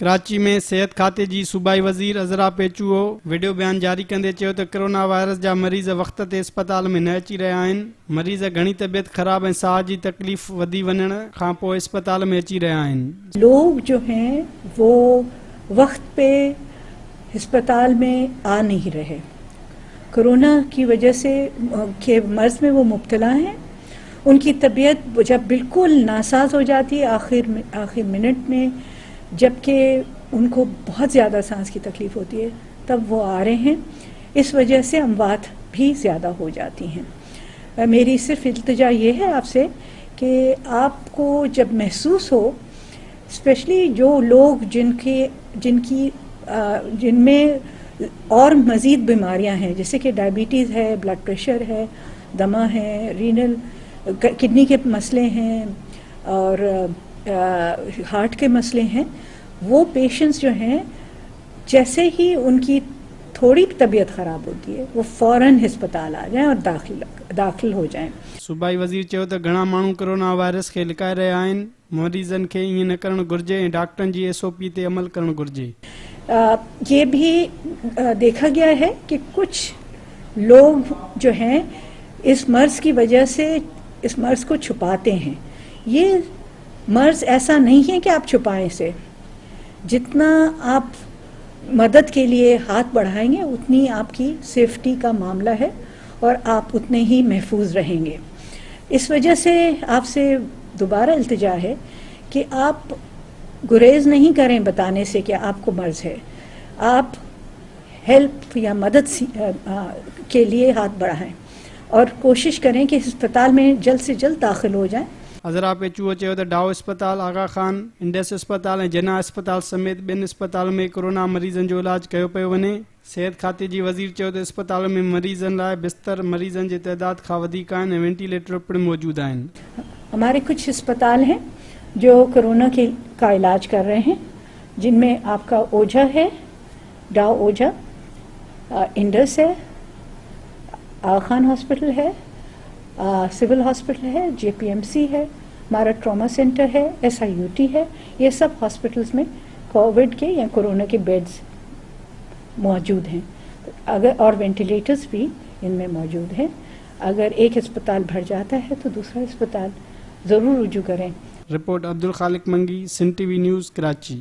کراچی میں صحت کھاتے جی صوبائی وزیر عزرا پیچو ویڈیو بیان جاری کندے چیو ته کرونا وائرس جا مریض وقت تے اسپتال میں نہ اچی رہیا آهن. مریض گھڻي طبیعت خراب ۽ ساہ جي تکلیف ودي وڃڻ کان پوءِ اسپتال میں اچي رهيا آهن. لوگ جو ہیں وہ وقت پہ ہسپتال میں آ نہیں رہے. کرونا کی وجہ سے کے مرض میں وہ مبتلا ہیں. ان کی طبیعت جب بالکل ناساز ہو جاتی ہے آخر منٹ میں، جبکہ ان کو بہت زیادہ سانس کی تکلیف ہوتی ہے، تب وہ آ رہے ہیں. اس وجہ سے اموات بھی زیادہ ہو جاتی ہیں. میری صرف التجا یہ ہے آپ سے کہ آپ کو جب محسوس ہو، اسپیشلی جو لوگ جن میں اور مزید بیماریاں ہیں، جیسے کہ ڈائبٹیز ہے، بلڈ پریشر ہے، دمہ ہے، رینل کڈنی کے مسئلے ہیں اور ہارٹ کے مسئلے ہیں، وہ پیشنٹس جو ہیں جیسے ہی ان کی تھوڑی طبیعت خراب ہوتی ہے وہ فوراً ہسپتال آ جائیں اور داخل ہو جائیں. صوبائی وزیر چیو ته گھڻا ماڻهو کرونا وائرس کي لڪائي رهيا آهن. مریضن کي ائين نه ڪرڻ گهرجي ۽ ڊاڪٽرن جي SOP تي عمل ڪرڻ گهرجي. یہ بھی دیکھا گیا ہے کہ کچھ لوگ جو ہیں اس مرض کی وجہ سے اس مرض کو چھپاتے ہیں. یہ مرض ایسا نہیں ہے کہ آپ چھپائیں اسے. جتنا آپ مدد کے لیے ہاتھ بڑھائیں گے اتنی آپ کی سیفٹی کا معاملہ ہے اور آپ اتنے ہی محفوظ رہیں گے. اس وجہ سے آپ سے دوبارہ التجا ہے کہ آپ گریز نہیں کریں بتانے سے کہ آپ کو مرض ہے. آپ ہیلپ یا مدد کے لیے ہاتھ بڑھائیں اور کوشش کریں کہ ہسپتال میں جلد سے جلد داخل ہو جائیں. عزرا پیچو چیو ته ڈاؤ اسپتال، آغا خان انڈس اسپتال ۽ جناح اسپتال سمیت ٻن اسپتال میں کرونا مریضن جو علاج کيو پيو وڃي. صحت کاتي جي وزير چيو ته اسپتال ۾ مریضن لاءِ بستر مریضن جي تعداد کان وڌيڪ آهن ۽ وينٽيليٽر پڻ موجود آهن. ہمارے کچھ اسپتال ہیں جو کرونا کا علاج کر رہے ہیں، جن میں آپ کا اوجھا ہے، ڈاؤ اوجھا، انڈس ہے، آغا خان ہاسپٹل ہے، سول ہاسپٹل ہے، JPMC ہے، ہمارا ٹراما سینٹر ہے، SIUT ہے. یہ سب ہاسپٹلس میں کووڈ کے یا کورونا کے بیڈز موجود ہیں اور وینٹیلیٹرز بھی ان میں موجود ہیں. اگر ایک اسپتال بھر جاتا ہے تو دوسرا اسپتال ضرور رجوع کریں. رپورٹ عبدالخالق منگی، سن TV نیوز، کراچی.